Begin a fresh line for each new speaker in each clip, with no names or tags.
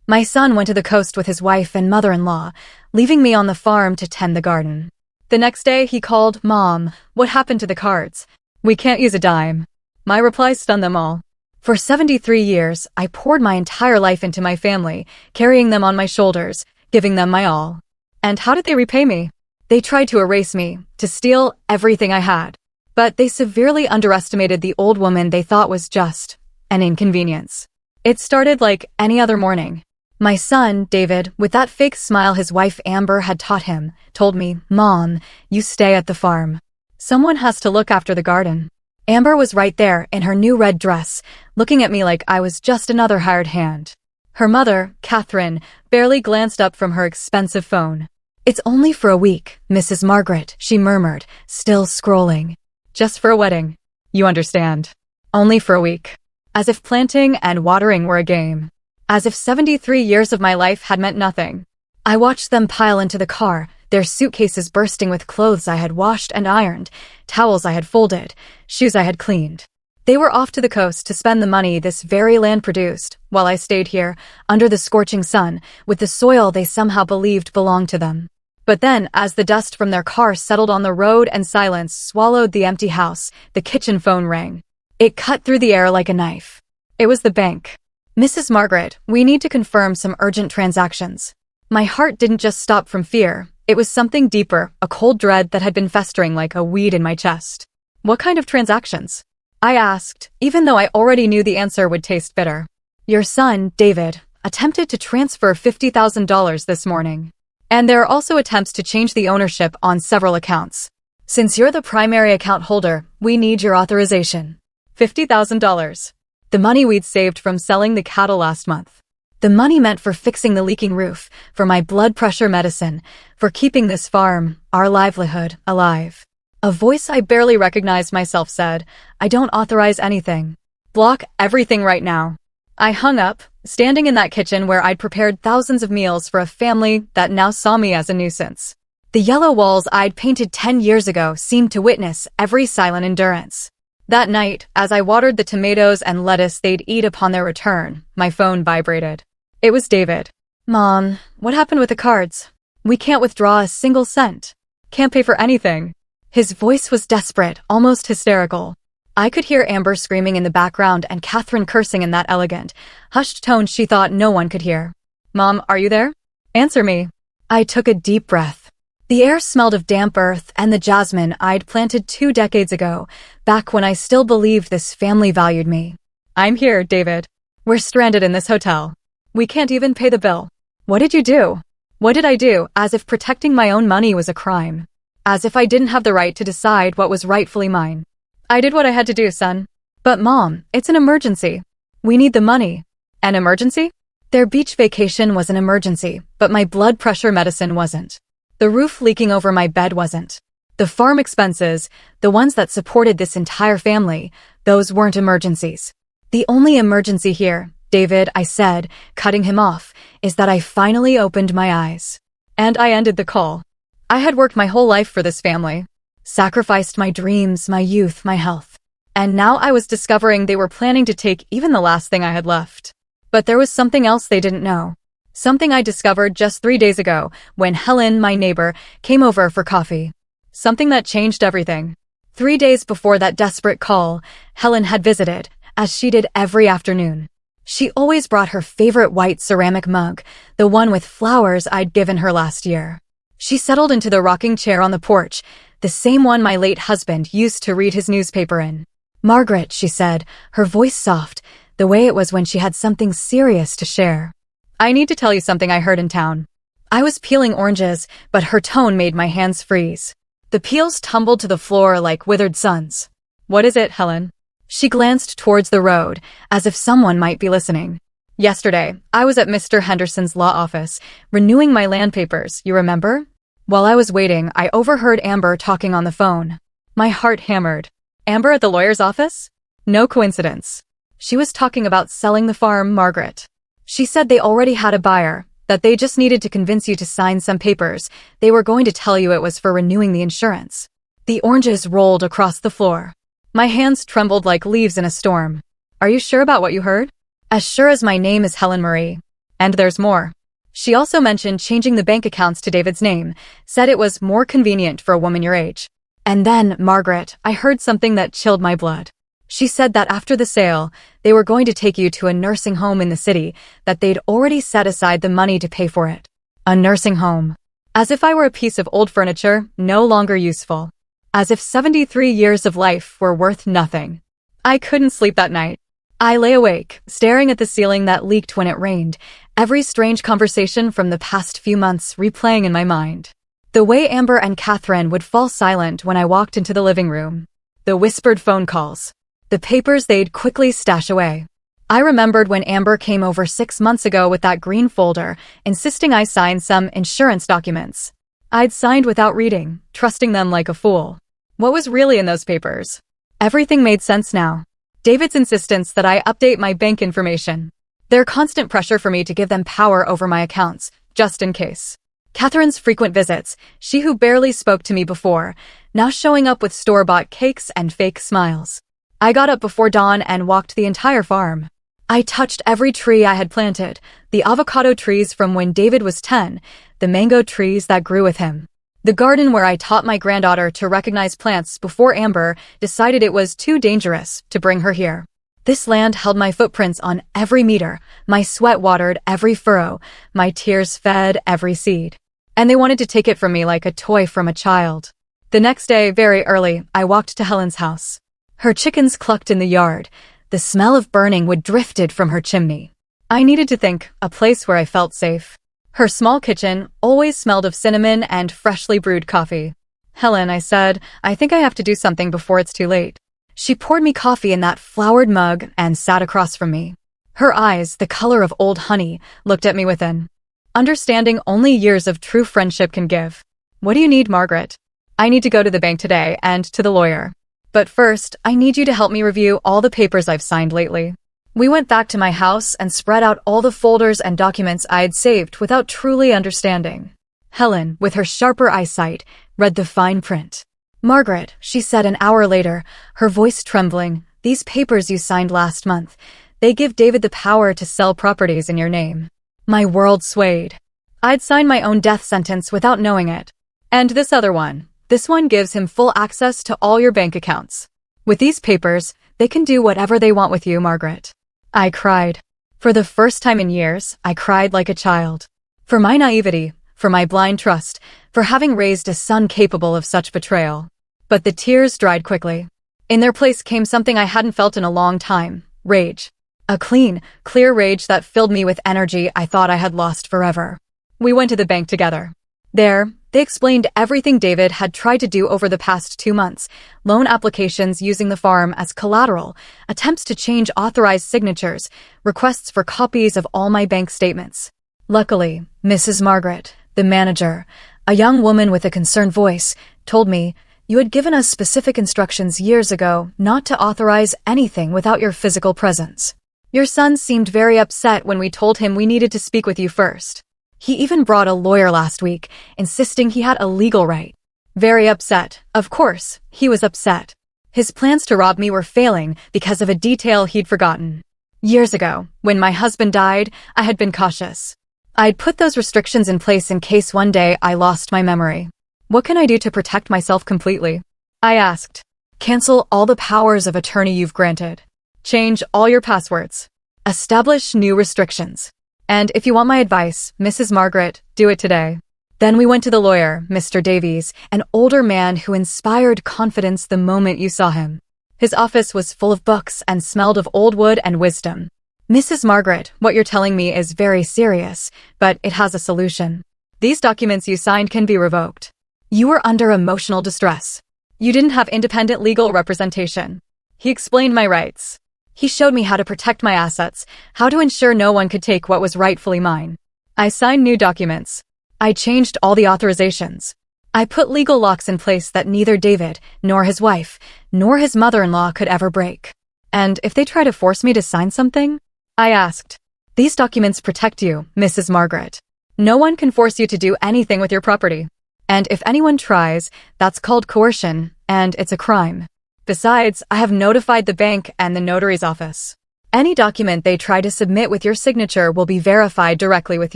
My son went to the coast with his wife and mother-in-law, leaving me on the farm to tend the garden. The next day, he called, "Mom, what happened to the cards? We can't use a dime." My reply stunned them all. For 73 years, I poured my entire life into my family, carrying them on my shoulders, giving them my all. And how did they repay me? They tried to erase me, to steal everything I had. But they severely underestimated the old woman they thought was just an inconvenience. It started like any other morning. My son, David, with that fake smile his wife Amber had taught him, told me, "Mom, you stay at the farm. Someone has to look after the garden." Amber was right there in her new red dress, looking at me like I was just another hired hand. Her mother, Catherine, barely glanced up from her expensive phone. "It's only for a week, Mrs. Margaret," she murmured, still scrolling. "Just for a wedding. You understand. Only for a week." As if planting and watering were a game. As if 73 years of my life had meant nothing. I watched them pile into the car, their suitcases bursting with clothes I had washed and ironed, towels I had folded, shoes I had cleaned. They were off to the coast to spend the money this very land produced, while I stayed here, under the scorching sun, with the soil they somehow believed belonged to them. But then, as the dust from their car settled on the road and silence swallowed the empty house, the kitchen phone rang. It cut through the air like a knife. It was the bank. "Mrs. Margaret, we need to confirm some urgent transactions." My heart didn't just stop from fear. It was something deeper, a cold dread that had been festering like a weed in my chest. "What kind of transactions?" I asked, even though I already knew the answer would taste bitter. "Your son, David, attempted to transfer $50,000 this morning. And there are also attempts to change the ownership on several accounts. Since you're the primary account holder, we need your authorization." $50,000. The money we'd saved from selling the cattle last month. The money meant for fixing the leaking roof, for my blood pressure medicine, for keeping this farm, our livelihood, alive. A voice I barely recognized myself said, "I don't authorize anything. Block everything right now." I hung up, standing in that kitchen where I'd prepared thousands of meals for a family that now saw me as a nuisance. The yellow walls I'd painted 10 years ago seemed to witness every silent endurance. That night, as I watered the tomatoes and lettuce they'd eat upon their return, my phone vibrated. It was David. "Mom, what happened with the cards? We can't withdraw a single cent. Can't pay for anything." His voice was desperate, almost hysterical. I could hear Amber screaming in the background and Catherine cursing in that elegant, hushed tone she thought no one could hear. "Mom, are you there? Answer me." I took a deep breath. The air smelled of damp earth and the jasmine I'd planted 2 decades ago, back when I still believed this family valued me. "I'm here, David. We're stranded in this hotel. We can't even pay the bill." "What did you do?" What did I do? As if protecting my own money was a crime. As if I didn't have the right to decide what was rightfully mine. "I did what I had to do, son." "But Mom, it's an emergency. We need the money." "An emergency?" Their beach vacation was an emergency, but my blood pressure medicine wasn't. The roof leaking over my bed wasn't. The farm expenses, the ones that supported this entire family, those weren't emergencies. "The only emergency here, David," I said, cutting him off, "is that I finally opened my eyes." And I ended the call. I had worked my whole life for this family. Sacrificed my dreams, my youth, my health. And now I was discovering they were planning to take even the last thing I had left. But there was something else they didn't know. Something I discovered just 3 days ago, when Helen, my neighbor, came over for coffee. Something that changed everything. 3 days before that desperate call, Helen had visited, as she did every afternoon. She always brought her favorite white ceramic mug, the one with flowers I'd given her last year. She settled into the rocking chair on the porch, the same one my late husband used to read his newspaper in. "Margaret," she said, her voice soft, the way it was when she had something serious to share. "I need to tell you something I heard in town." I was peeling oranges, but her tone made my hands freeze. The peels tumbled to the floor like withered suns. "What is it, Helen?" She glanced towards the road, as if someone might be listening. "Yesterday, I was at Mr. Henderson's law office, renewing my land papers, you remember? While I was waiting, I overheard Amber talking on the phone. My heart hammered. Amber at the lawyer's office? No coincidence. She was talking about selling the farm, Margaret. She said they already had a buyer, that they just needed to convince you to sign some papers. They were going to tell you it was for renewing the insurance." The oranges rolled across the floor. My hands trembled like leaves in a storm. "Are you sure about what you heard?" "As sure as my name is Helen Marie." And there's more. She also mentioned changing the bank accounts to David's name, said it was more convenient for a woman your age. And then, Margaret, I heard something that chilled my blood. She said that after the sale, they were going to take you to a nursing home in the city, that they'd already set aside the money to pay for it. A nursing home. As if I were a piece of old furniture, no longer useful. As if 73 years of life were worth nothing. I couldn't sleep that night. I lay awake, staring at the ceiling that leaked when it rained, every strange conversation from the past few months replaying in my mind. The way Amber and Catherine would fall silent when I walked into the living room. The whispered phone calls. The papers they'd quickly stash away. I remembered when Amber came over 6 months ago with that green folder, insisting I sign some insurance documents. I'd signed without reading, trusting them like a fool. What was really in those papers? Everything made sense now. David's insistence that I update my bank information. Their constant pressure for me to give them power over my accounts, just in case. Catherine's frequent visits, she who barely spoke to me before, now showing up with store-bought cakes and fake smiles. I got up before dawn and walked the entire farm. I touched every tree I had planted, the avocado trees from when David was 10, the mango trees that grew with him. The garden where I taught my granddaughter to recognize plants before Amber decided it was too dangerous to bring her here. This land held my footprints on every meter, my sweat watered every furrow, my tears fed every seed. And they wanted to take it from me like a toy from a child. The next day, very early, I walked to Helen's house. Her chickens clucked in the yard. The smell of burning wood drifted from her chimney. I needed to think, a place where I felt safe. Her small kitchen always smelled of cinnamon and freshly brewed coffee. Helen, I said, I think I have to do something before it's too late. She poured me coffee in that flowered mug and sat across from me. Her eyes, the color of old honey, looked at me with an understanding only years of true friendship can give. What do you need, Margaret? I need to go to the bank today and to the lawyer. But first, I need you to help me review all the papers I've signed lately. We went back to my house and spread out all the folders and documents I had saved without truly understanding. Helen, with her sharper eyesight, read the fine print. Margaret, she said an hour later, her voice trembling, these papers you signed last month, they give David the power to sell properties in your name. My world swayed. I'd signed my own death sentence without knowing it. And this other one. This one gives him full access to all your bank accounts. With these papers, they can do whatever they want with you, Margaret. I cried. For the first time in years, I cried like a child. For my naivety, for my blind trust, for having raised a son capable of such betrayal. But the tears dried quickly. In their place came something I hadn't felt in a long time, rage. A clean, clear rage that filled me with energy I thought I had lost forever. We went to the bank together. There, they explained everything David had tried to do over the past 2 months, loan applications using the farm as collateral, attempts to change authorized signatures, requests for copies of all my bank statements. Luckily, Mrs. Margaret, the manager, a young woman with a concerned voice, told me, you had given us specific instructions years ago not to authorize anything without your physical presence. Your son seemed very upset when we told him we needed to speak with you first. He even brought a lawyer last week, insisting he had a legal right. Very upset. Of course, he was upset. His plans to rob me were failing because of a detail he'd forgotten. Years ago, when my husband died, I had been cautious. I'd put those restrictions in place in case one day I lost my memory. What can I do to protect myself completely? I asked. Cancel all the powers of attorney you've granted. Change all your passwords. Establish new restrictions. And if you want my advice, Mrs. Margaret, do it today. Then we went to the lawyer, Mr. Davies, an older man who inspired confidence the moment you saw him. His office was full of books and smelled of old wood and wisdom. Mrs. Margaret, what you're telling me is very serious, but it has a solution. These documents you signed can be revoked. You were under emotional distress. You didn't have independent legal representation. He explained my rights. He showed me how to protect my assets, how to ensure no one could take what was rightfully mine. I signed new documents. I changed all the authorizations. I put legal locks in place that neither David, nor his wife, nor his mother-in-law could ever break. And if they try to force me to sign something? I asked. These documents protect you, Mrs. Margaret. No one can force you to do anything with your property. And if anyone tries, that's called coercion, and it's a crime. Besides, I have notified the bank and the notary's office. Any document they try to submit with your signature will be verified directly with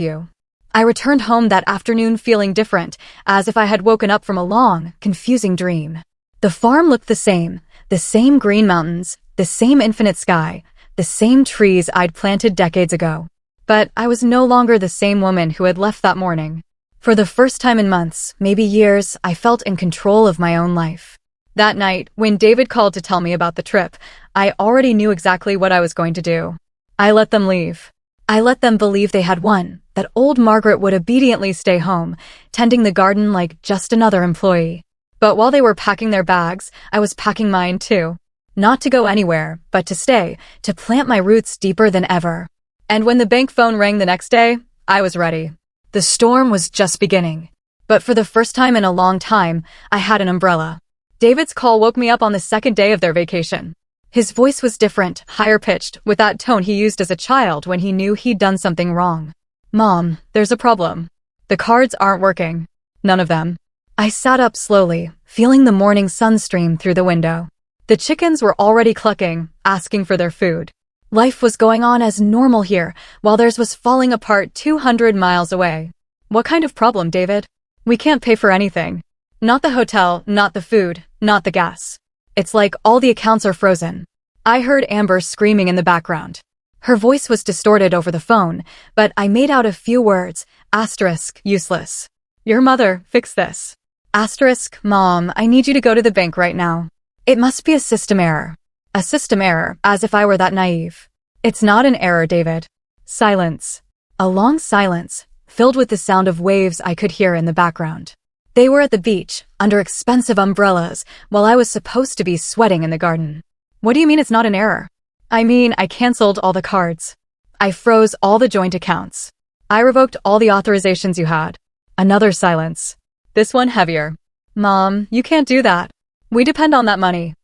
you. I returned home that afternoon feeling different, as if I had woken up from a long, confusing dream. The farm looked the same green mountains, the same infinite sky, the same trees I'd planted decades ago. But I was no longer the same woman who had left that morning. For the first time in months, maybe years, I felt in control of my own life. That night, when David called to tell me about the trip, I already knew exactly what I was going to do. I let them leave. I let them believe they had won, that old Margaret would obediently stay home, tending the garden like just another employee. But while they were packing their bags, I was packing mine too. Not to go anywhere, but to stay, to plant my roots deeper than ever. And when the bank phone rang the next day, I was ready. The storm was just beginning. But for the first time in a long time, I had an umbrella. David's call woke me up on the second day of their vacation. His voice was different, higher-pitched, with that tone he used as a child when he knew he'd done something wrong. "Mom, there's a problem. The cards aren't working. None of them." I sat up slowly, feeling the morning sun stream through the window. The chickens were already clucking, asking for their food. Life was going on as normal here, while theirs was falling apart 200 miles away. "What kind of problem, David? We can't pay for anything. Not the hotel, not the food, not the gas. It's like all the accounts are frozen." I heard Amber screaming in the background. Her voice was distorted over the phone, but I made out a few words. Useless. "Your mother, fix this." Mom, I need you to go to the bank right now. It must be a system error. A system error, as if I were that naive. "It's not an error, David." Silence. A long silence, filled with the sound of waves I could hear in the background. They were at the beach, under expensive umbrellas, while I was supposed to be sweating in the garden. "What do you mean it's not an error?" "I mean, I canceled all the cards. I froze all the joint accounts. I revoked all the authorizations you had." Another silence. This one heavier. "Mom, you can't do that. We depend on that money."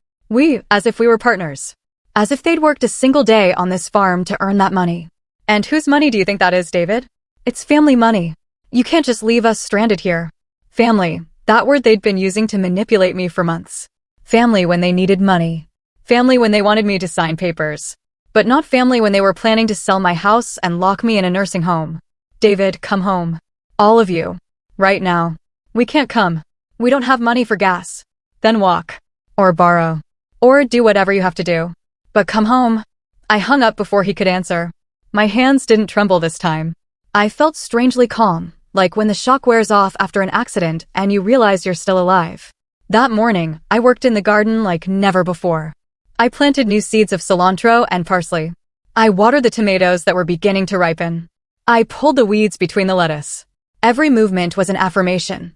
As if we were partners. As if they'd worked a single day on this farm to earn that money. "And whose money do you think that is, David?" "It's family money. You can't just leave us stranded here." Family, that word they'd been using to manipulate me for months. Family when they needed money. Family when they wanted me to sign papers. But not family when they were planning to sell my house and lock me in a nursing home. "David, come home. All of you. Right now." "We can't come. We don't have money for gas." "Then walk. Or borrow. Or do whatever you have to do. But come home." I hung up before he could answer. My hands didn't tremble this time. I felt strangely calm, like when the shock wears off after an accident and you realize you're still alive. That morning, I worked in the garden like never before. I planted new seeds of cilantro and parsley. I watered the tomatoes that were beginning to ripen. I pulled the weeds between the lettuce. Every movement was an affirmation.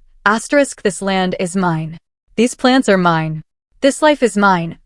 This land is mine. These plants are mine. This life is mine.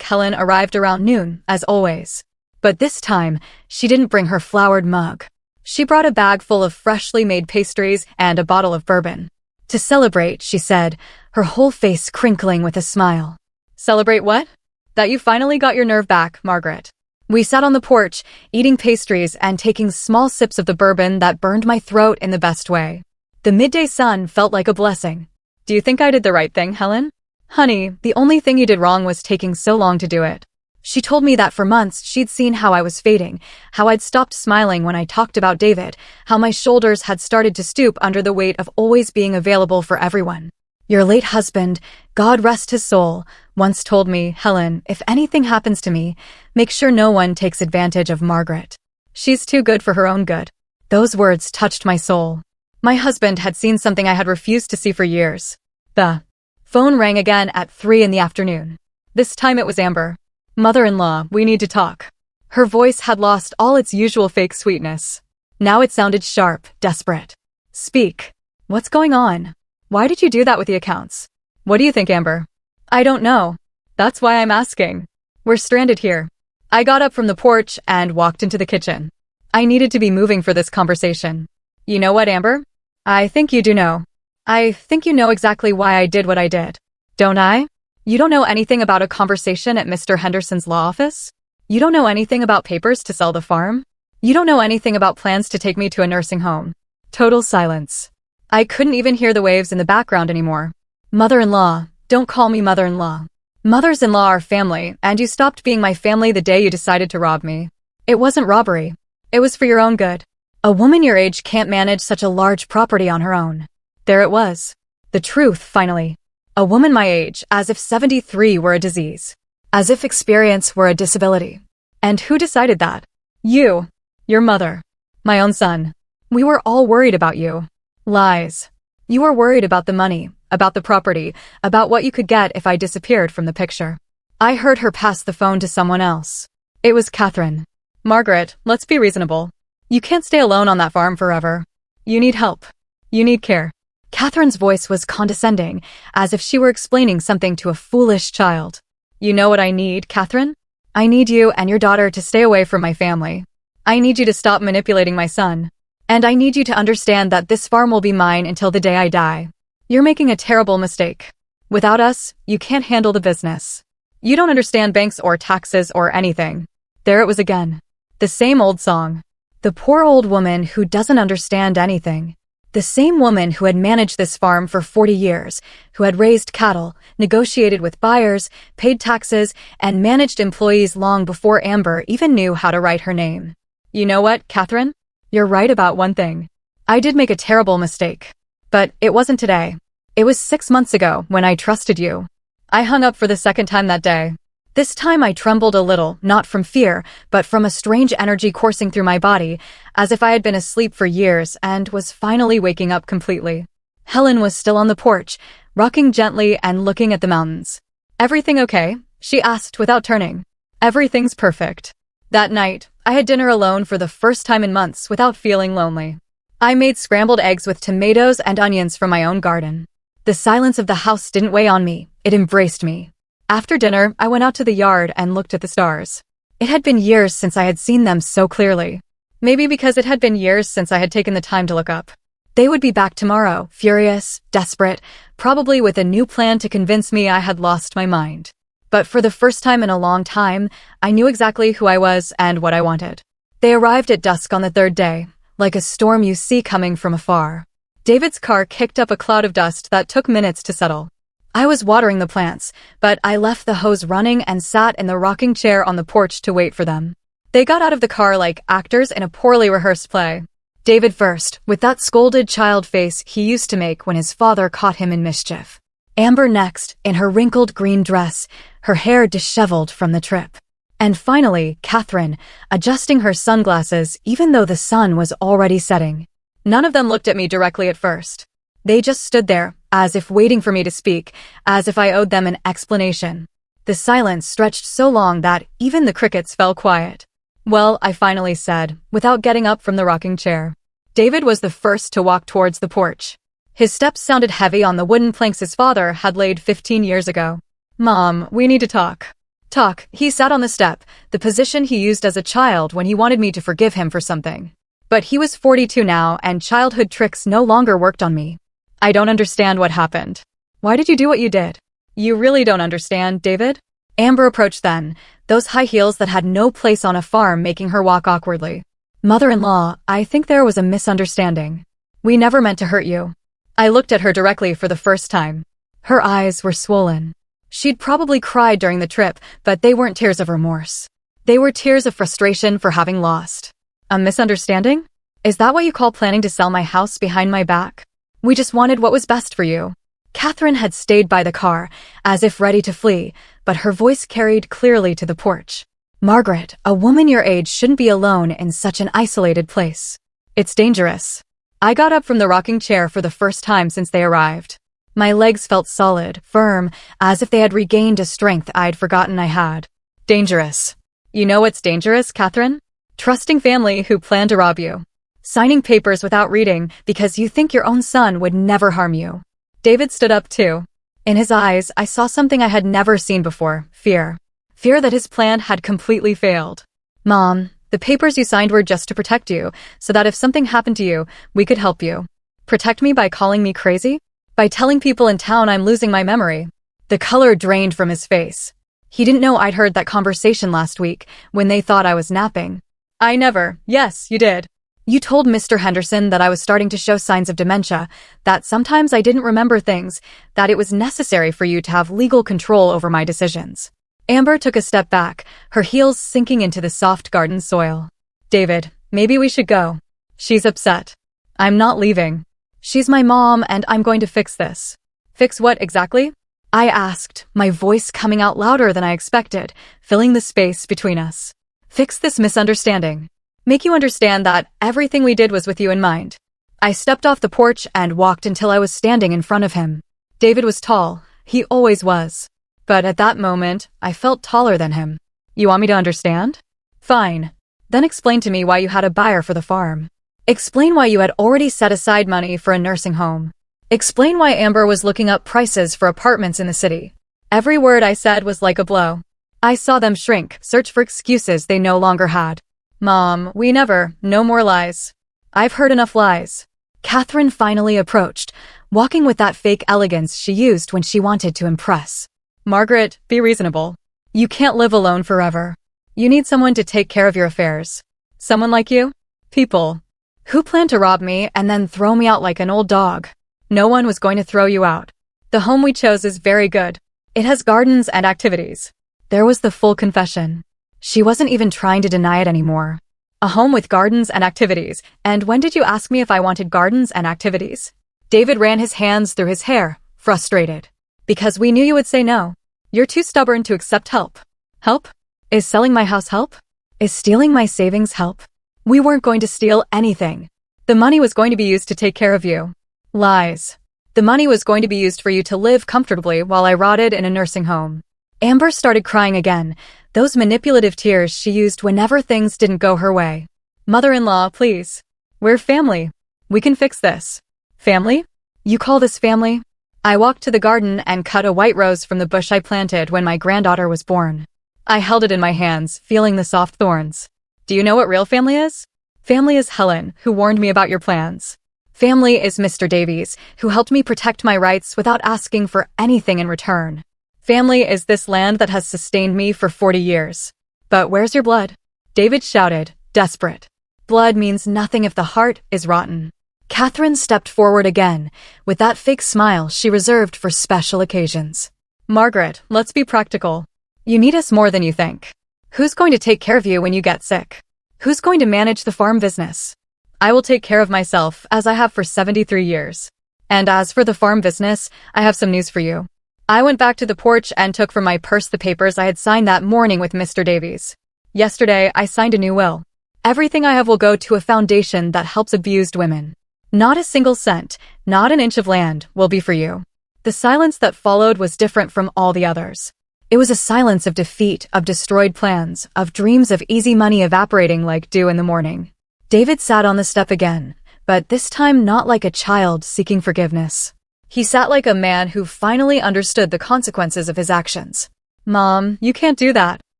Helen arrived around noon, as always. But this time, she didn't bring her flowered mug. She brought a bag full of freshly made pastries and a bottle of bourbon. "To celebrate," she said, her whole face crinkling with a smile. "Celebrate what?" "That you finally got your nerve back, Margaret." We sat on the porch, eating pastries and taking small sips of the bourbon that burned my throat in the best way. The midday sun felt like a blessing. "Do you think I did the right thing, Helen?" "Honey, the only thing you did wrong was taking so long to do it." She told me that for months she'd seen how I was fading, how I'd stopped smiling when I talked about David, how my shoulders had started to stoop under the weight of always being available for everyone. "Your late husband, God rest his soul, once told me, Helen, if anything happens to me, make sure no one takes advantage of Margaret. She's too good for her own good." Those words touched my soul. My husband had seen something I had refused to see for years. The phone rang again at 3 in the afternoon. This time it was Amber. "Mother-in-law, we need to talk." Her voice had lost all its usual fake sweetness. Now it sounded sharp, desperate. "Speak. What's going on? Why did you do that with the accounts?" "What do you think, Amber?" "I don't know. That's why I'm asking. We're stranded here." I got up from the porch and walked into the kitchen. I needed to be moving for this conversation. "You know what, Amber? I think you do know. I think you know exactly why I did what I did. Don't I? You don't know anything about a conversation at Mr. Henderson's law office? You don't know anything about papers to sell the farm? You don't know anything about plans to take me to a nursing home." Total silence. I couldn't even hear the waves in the background anymore. "Mother-in-law, don't call me mother-in-law. Mothers-in-law are family, and you stopped being my family the day you decided to rob me. It wasn't robbery. It was for your own good. A woman your age can't manage such a large property on her own. There it was. The truth, finally. A woman my age, as if 73 were a disease. As if experience were a disability. And who decided that? You. Your mother. My own son. We were all worried about you. Lies. You were worried about the money, about the property, about what you could get if I disappeared from the picture. I heard her pass the phone to someone else. It was Catherine. Margaret, let's be reasonable. You can't stay alone on that farm forever. You need help. You need care. Catherine's voice was condescending, as if she were explaining something to a foolish child. You know what I need, Catherine? I need you and your daughter to stay away from my family. I need you to stop manipulating my son. And I need you to understand that this farm will be mine until the day I die. You're making a terrible mistake. Without us, you can't handle the business. You don't understand banks or taxes or anything. There it was again. The same old song. The poor old woman who doesn't understand anything. The same woman who had managed this farm for 40 years, who had raised cattle, negotiated with buyers, paid taxes, and managed employees long before Amber even knew how to write her name. You know what, Catherine? You're right about one thing. I did make a terrible mistake. But it wasn't today. It was 6 months ago when I trusted you. I hung up for the second time that day. This time I trembled a little, not from fear, but from a strange energy coursing through my body, as if I had been asleep for years and was finally waking up completely. Helen was still on the porch, rocking gently and looking at the mountains. Everything okay? She asked without turning. Everything's perfect. That night, I had dinner alone for the first time in months without feeling lonely. I made scrambled eggs with tomatoes and onions from my own garden. The silence of the house didn't weigh on me, it embraced me. After dinner, I went out to the yard and looked at the stars. It had been years since I had seen them so clearly. Maybe because it had been years since I had taken the time to look up. They would be back tomorrow, furious, desperate, probably with a new plan to convince me I had lost my mind. But for the first time in a long time, I knew exactly who I was and what I wanted. They arrived at dusk on the third day, like a storm you see coming from afar. David's car kicked up a cloud of dust that took minutes to settle. I was watering the plants, but I left the hose running and sat in the rocking chair on the porch to wait for them. They got out of the car like actors in a poorly rehearsed play. David first, with that scolded child face he used to make when his father caught him in mischief. Amber next, in her wrinkled green dress, her hair disheveled from the trip. And finally, Catherine, adjusting her sunglasses even though the sun was already setting. None of them looked at me directly at first. They just stood there, as if waiting for me to speak, as if I owed them an explanation. The silence stretched so long that even the crickets fell quiet. Well, I finally said, without getting up from the rocking chair. David was the first to walk towards the porch. His steps sounded heavy on the wooden planks his father had laid 15 years ago. Mom, we need to talk. Talk. He sat on the step, the position he used as a child when he wanted me to forgive him for something. But he was 42 now, and childhood tricks no longer worked on me. I don't understand what happened. Why did you do what you did? You really don't understand, David? Amber approached then, those high heels that had no place on a farm making her walk awkwardly. Mother-in-law, I think there was a misunderstanding. We never meant to hurt you. I looked at her directly for the first time. Her eyes were swollen. She'd probably cried during the trip, but they weren't tears of remorse. They were tears of frustration for having lost. A misunderstanding? Is that what you call planning to sell my house behind my back? We just wanted what was best for you. Catherine had stayed by the car, as if ready to flee, but her voice carried clearly to the porch. Margaret, a woman your age shouldn't be alone in such an isolated place. It's dangerous. I got up from the rocking chair for the first time since they arrived. My legs felt solid, firm, as if they had regained a strength I'd forgotten I had. Dangerous. You know what's dangerous, Catherine? Trusting family who plan to rob you. Signing papers without reading because you think your own son would never harm you. David stood up too. In his eyes, I saw something I had never seen before, fear. Fear that his plan had completely failed. Mom, the papers you signed were just to protect you, so that if something happened to you, we could help you. Protect me by calling me crazy? By telling people in town I'm losing my memory. The color drained from his face. He didn't know I'd heard that conversation last week, when they thought I was napping. I never. Yes, you did. You told Mr. Henderson that I was starting to show signs of dementia, that sometimes I didn't remember things, that it was necessary for you to have legal control over my decisions. Amber took a step back, her heels sinking into the soft garden soil. David, maybe we should go. She's upset. I'm not leaving. She's my mom and I'm going to fix this. Fix what exactly? I asked, my voice coming out louder than I expected, filling the space between us. Fix this misunderstanding. Make you understand that everything we did was with you in mind. I stepped off the porch and walked until I was standing in front of him. David was tall. He always was. But at that moment, I felt taller than him. You want me to understand? Fine. Then explain to me why you had a buyer for the farm. Explain why you had already set aside money for a nursing home. Explain why Amber was looking up prices for apartments in the city. Every word I said was like a blow. I saw them shrink, search for excuses they no longer had. Mom, we never, no more lies. I've heard enough lies. Catherine finally approached, walking with that fake elegance she used when she wanted to impress. Margaret, be reasonable. You can't live alone forever. You need someone to take care of your affairs. Someone like you? People. Who planned to rob me and then throw me out like an old dog? No one was going to throw you out. The home we chose is very good. It has gardens and activities. There was the full confession. She wasn't even trying to deny it anymore. A home with gardens and activities. And when did you ask me if I wanted gardens and activities? David ran his hands through his hair, frustrated. Because we knew you would say no. You're too stubborn to accept help. Help? Is selling my house help? Is stealing my savings help? We weren't going to steal anything. The money was going to be used to take care of you. Lies. The money was going to be used for you to live comfortably while I rotted in a nursing home. Amber started crying again, those manipulative tears she used whenever things didn't go her way. Mother-in-law, please. We're family. We can fix this. Family? You call this family? I walked to the garden and cut a white rose from the bush I planted when my granddaughter was born. I held it in my hands, feeling the soft thorns. Do you know what real family is? Family is Helen, who warned me about your plans. Family is Mr. Davies, who helped me protect my rights without asking for anything in return. Family is this land that has sustained me for 40 years. But where's your blood? David shouted, desperate. Blood means nothing if the heart is rotten. Catherine stepped forward again, with that fake smile she reserved for special occasions. Margaret, let's be practical. You need us more than you think. Who's going to take care of you when you get sick? Who's going to manage the farm business? I will take care of myself, as I have for 73 years. And as for the farm business, I have some news for you. I went back to the porch and took from my purse the papers I had signed that morning with Mr. Davies. Yesterday, I signed a new will. Everything I have will go to a foundation that helps abused women. Not a single cent, not an inch of land, will be for you. The silence that followed was different from all the others. It was a silence of defeat, of destroyed plans, of dreams of easy money evaporating like dew in the morning. David sat on the step again, but this time not like a child seeking forgiveness. He sat like a man who finally understood the consequences of his actions. Mom, you can't do that.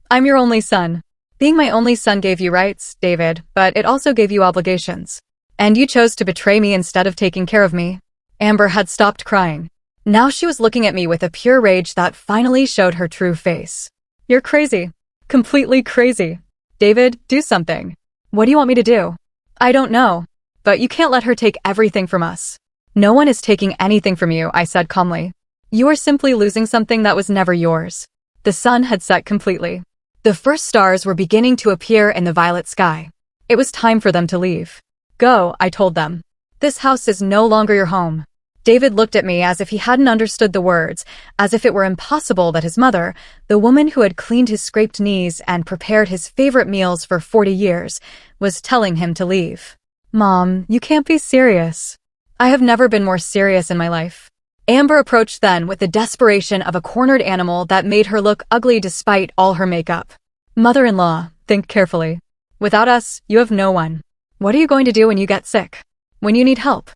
I'm your only son. Being my only son gave you rights, David, but it also gave you obligations. And you chose to betray me instead of taking care of me. Amber had stopped crying. Now she was looking at me with a pure rage that finally showed her true face. You're crazy. Completely crazy. David, do something. What do you want me to do? I don't know. But you can't let her take everything from us. No one is taking anything from you, I said calmly. You are simply losing something that was never yours. The sun had set completely. The first stars were beginning to appear in the violet sky. It was time for them to leave. Go, I told them. This house is no longer your home. David looked at me as if he hadn't understood the words, as if it were impossible that his mother, the woman who had cleaned his scraped knees and prepared his favorite meals for 40 years, was telling him to leave. Mom, you can't be serious. I have never been more serious in my life. Amber approached then with the desperation of a cornered animal that made her look ugly despite all her makeup. Mother-in-law, think carefully. Without us, you have no one. What are you going to do when you get sick? When you need help?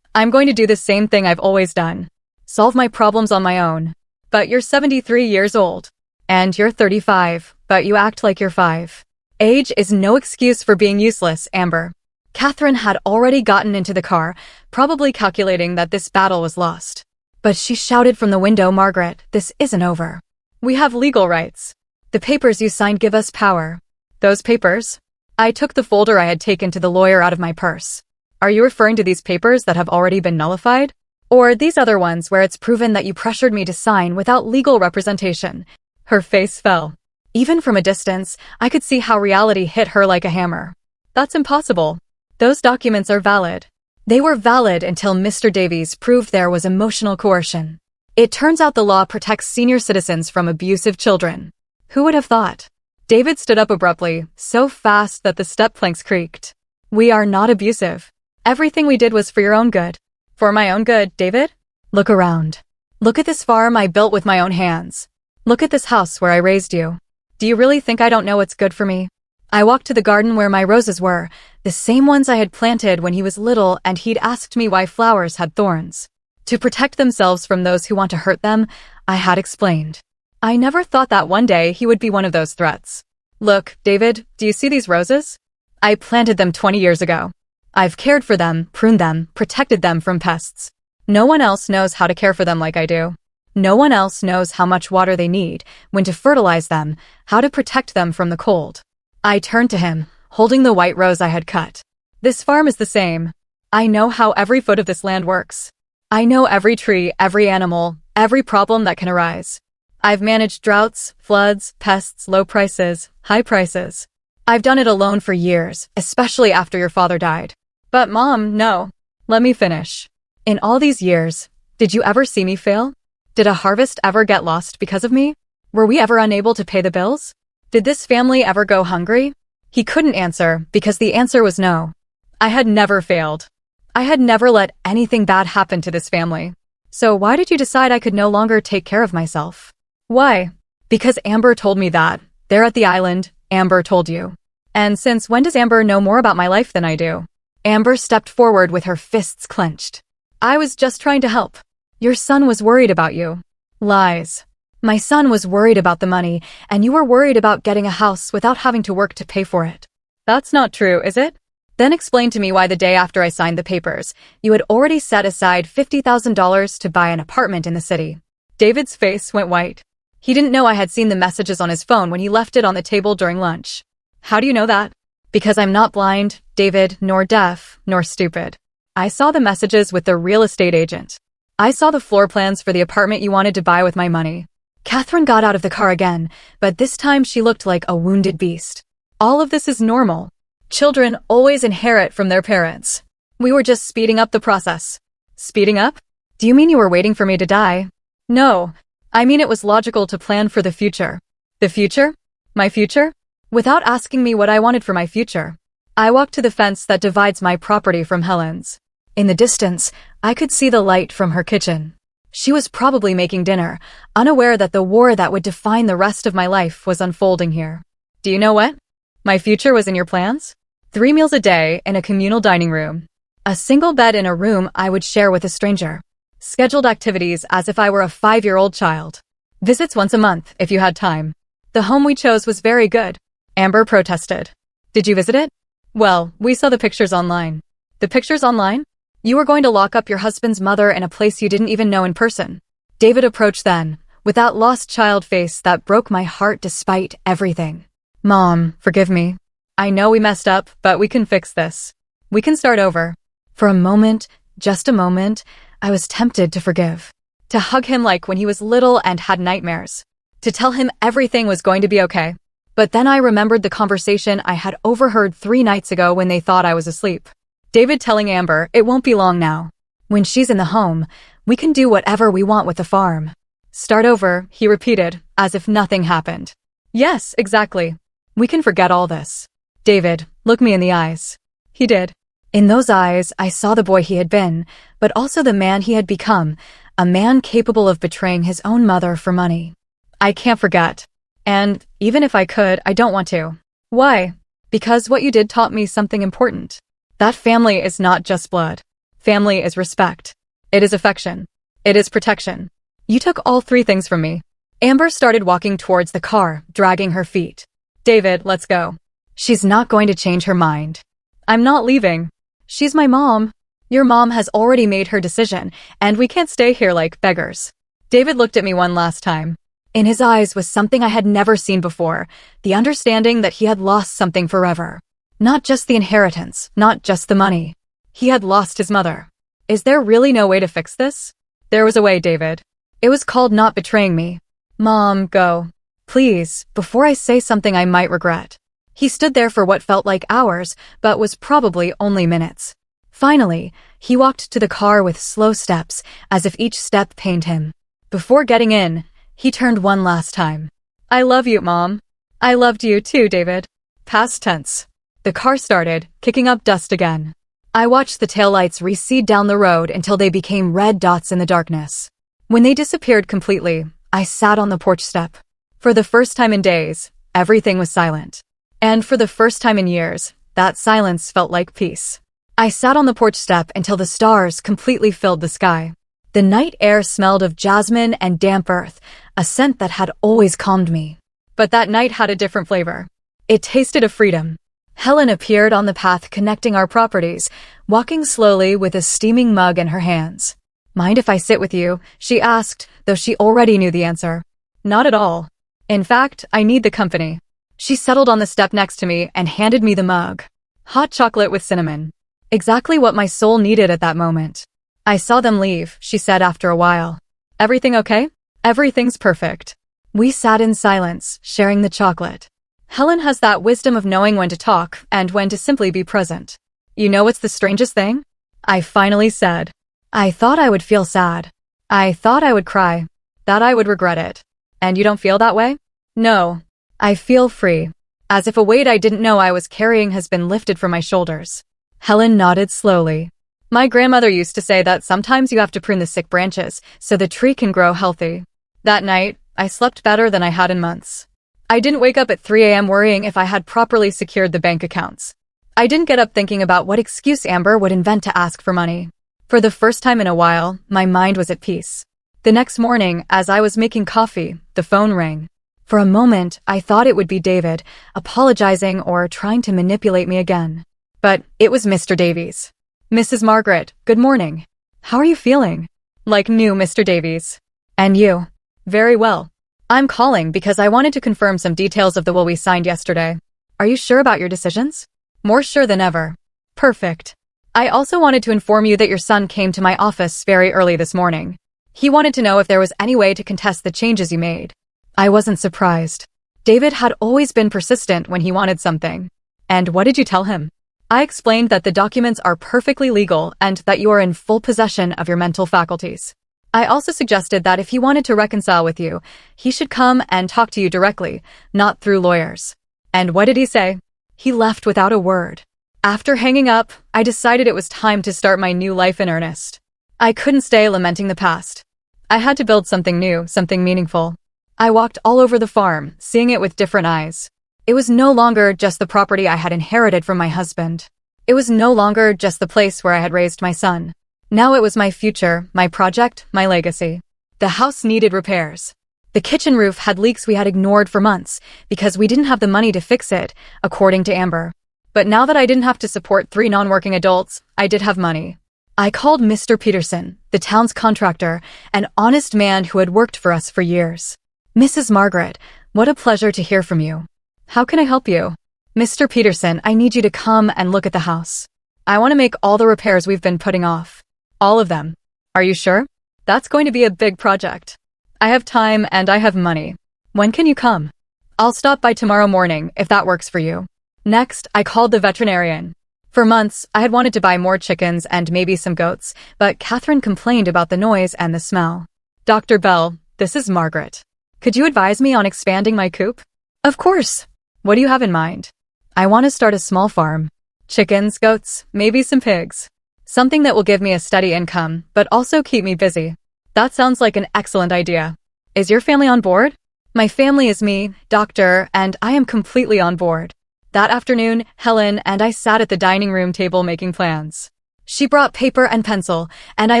I'm going to do the same thing I've always done. Solve my problems on my own. But you're 73 years old. And you're 35, but you act like you're 5. Age is no excuse for being useless, Amber. Catherine had already gotten into the car, probably calculating that this battle was lost. But she shouted from the window, Margaret, this isn't over. We have legal rights. The papers you signed give us power. Those papers? I took the folder I had taken to the lawyer out of my purse. Are you referring to these papers that have already been nullified? Or these other ones where it's proven that you pressured me to sign without legal representation? Her face fell. Even from a distance, I could see how reality hit her like a hammer. That's impossible. Those documents are valid. They were valid until Mr. Davies proved there was emotional coercion. It turns out the law protects senior citizens from abusive children. Who would have thought? David stood up abruptly, so fast that the step planks creaked. We are not abusive. Everything we did was for your own good. For my own good, David? Look around. Look at this farm I built with my own hands. Look at this house where I raised you. Do you really think I don't know what's good for me? I walked to the garden where my roses were, the same ones I had planted when he was little and he'd asked me why flowers had thorns. To protect themselves from those who want to hurt them, I had explained. I never thought that one day he would be one of those threats. Look, David, do you see these roses? I planted them 20 years ago. I've cared for them, pruned them, protected them from pests. No one else knows how to care for them like I do. No one else knows how much water they need, when to fertilize them, how to protect them from the cold. I turned to him, holding the white rose I had cut. This farm is the same. I know how every foot of this land works. I know every tree, every animal, every problem that can arise. I've managed droughts, floods, pests, low prices, high prices. I've done it alone for years, especially after your father died. But Mom, no. Let me finish. In all these years, did you ever see me fail? Did a harvest ever get lost because of me? Were we ever unable to pay the bills? Did this family ever go hungry? He couldn't answer because the answer was no. I had never failed. I had never let anything bad happen to this family. So why did you decide I could no longer take care of myself? Why? Because Amber told me that. There at the island, Amber told you. And since when does Amber know more about my life than I do? Amber stepped forward with her fists clenched. I was just trying to help. Your son was worried about you. Lies. My son was worried about the money, and you were worried about getting a house without having to work to pay for it. That's not true, is it? Then explain to me why the day after I signed the papers, you had already set aside $50,000 to buy an apartment in the city. David's face went white. He didn't know I had seen the messages on his phone when he left it on the table during lunch. How do you know that? Because I'm not blind, David, nor deaf, nor stupid. I saw the messages with the real estate agent. I saw the floor plans for the apartment you wanted to buy with my money. Catherine got out of the car again, but this time she looked like a wounded beast. All of this is normal. Children always inherit from their parents. We were just speeding up the process. Speeding up? Do you mean you were waiting for me to die? No. I mean it was logical to plan for the future. The future? My future? Without asking me what I wanted for my future. I walked to the fence that divides my property from Helen's. In the distance, I could see the light from her kitchen. She was probably making dinner, unaware that the war that would define the rest of my life was unfolding here. Do you know what? My future was in your plans? 3 meals a day in a communal dining room. A single bed in a room I would share with a stranger. Scheduled activities as if I were a 5-year-old child. Visits once a month if you had time. The home we chose was very good. Amber protested. Did you visit it? Well, we saw the pictures online. The pictures online? You were going to lock up your husband's mother in a place you didn't even know in person. David approached then, with that lost child face that broke my heart despite everything. Mom, forgive me. I know we messed up, but we can fix this. We can start over. For a moment, just a moment, I was tempted to forgive. To hug him like when he was little and had nightmares. To tell him everything was going to be okay. But then I remembered the conversation I had overheard 3 nights ago when they thought I was asleep. David telling Amber, it won't be long now. When she's in the home, we can do whatever we want with the farm. Start over, he repeated, as if nothing happened. Yes, exactly. We can forget all this. David, look me in the eyes. He did. In those eyes, I saw the boy he had been, but also the man he had become, a man capable of betraying his own mother for money. I can't forget. And even if I could, I don't want to. Why? Because what you did taught me something important. That family is not just blood. Family is respect. It is affection. It is protection. You took all 3 things from me. Amber started walking towards the car, dragging her feet. David, let's go. She's not going to change her mind. I'm not leaving. She's my mom. Your mom has already made her decision, and we can't stay here like beggars. David looked at me one last time. In his eyes was something I had never seen before, the understanding that he had lost something forever. Not just the inheritance, not just the money. He had lost his mother. Is there really no way to fix this? There was a way, David. It was called not betraying me. Mom, go. Please, before I say something I might regret. He stood there for what felt like hours, but was probably only minutes. Finally, he walked to the car with slow steps, as if each step pained him. Before getting in, he turned one last time. I love you, Mom. I loved you too, David. Past tense. The car started, kicking up dust again. I watched the taillights recede down the road until they became red dots in the darkness. When they disappeared completely, I sat on the porch step. For the first time in days, everything was silent. And for the first time in years, that silence felt like peace. I sat on the porch step until the stars completely filled the sky. The night air smelled of jasmine and damp earth, a scent that had always calmed me. But that night had a different flavor. It tasted of freedom. Helen appeared on the path connecting our properties, walking slowly with a steaming mug in her hands. Mind if I sit with you? She asked, though she already knew the answer. Not at all. In fact, I need the company. She settled on the step next to me and handed me the mug. Hot chocolate with cinnamon. Exactly what my soul needed at that moment. I saw them leave, she said after a while. Everything okay? Everything's perfect. We sat in silence, sharing the chocolate. Helen has that wisdom of knowing when to talk and when to simply be present. You know what's the strangest thing? I finally said. I thought I would feel sad. I thought I would cry. That I would regret it. And you don't feel that way? No. I feel free. As if a weight I didn't know I was carrying has been lifted from my shoulders. Helen nodded slowly. My grandmother used to say that sometimes you have to prune the sick branches so the tree can grow healthy. That night, I slept better than I had in months. I didn't wake up at 3 a.m. worrying if I had properly secured the bank accounts. I didn't get up thinking about what excuse Amber would invent to ask for money. For the first time in a while, my mind was at peace. The next morning, as I was making coffee, the phone rang. For a moment, I thought it would be David, apologizing or trying to manipulate me again. But it was Mr. Davies. Mrs. Margaret, good morning. How are you feeling? Like new, Mr. Davies. And you? Very well. I'm calling because I wanted to confirm some details of the will we signed yesterday. Are you sure about your decisions? More sure than ever. Perfect. I also wanted to inform you that your son came to my office very early this morning. He wanted to know if there was any way to contest the changes you made. I wasn't surprised. David had always been persistent when he wanted something. And what did you tell him? I explained that the documents are perfectly legal and that you are in full possession of your mental faculties. I also suggested that if he wanted to reconcile with you, he should come and talk to you directly, not through lawyers. And what did he say? He left without a word. After hanging up, I decided it was time to start my new life in earnest. I couldn't stay lamenting the past. I had to build something new, something meaningful. I walked all over the farm, seeing it with different eyes. It was no longer just the property I had inherited from my husband. It was no longer just the place where I had raised my son. Now it was my future, my project, my legacy. The house needed repairs. The kitchen roof had leaks we had ignored for months because we didn't have the money to fix it, according to Amber. But now that I didn't have to support 3 non-working adults, I did have money. I called Mr. Peterson, the town's contractor, an honest man who had worked for us for years. Mrs. Margaret, what a pleasure to hear from you. How can I help you? Mr. Peterson, I need you to come and look at the house. I want to make all the repairs we've been putting off. All of them. Are you sure? That's going to be a big project. I have time and I have money. When can you come? I'll stop by tomorrow morning if that works for you. Next, I called the veterinarian. For months, I had wanted to buy more chickens and maybe some goats, but Catherine complained about the noise and the smell. Dr. Bell, this is Margaret. Could you advise me on expanding my coop? Of course. What do you have in mind? I want to start a small farm. Chickens, goats, maybe some pigs. Something that will give me a steady income, but also keep me busy. That sounds like an excellent idea. Is your family on board? My family is me, doctor, and I am completely on board. That afternoon, Helen and I sat at the dining room table making plans. She brought paper and pencil, and I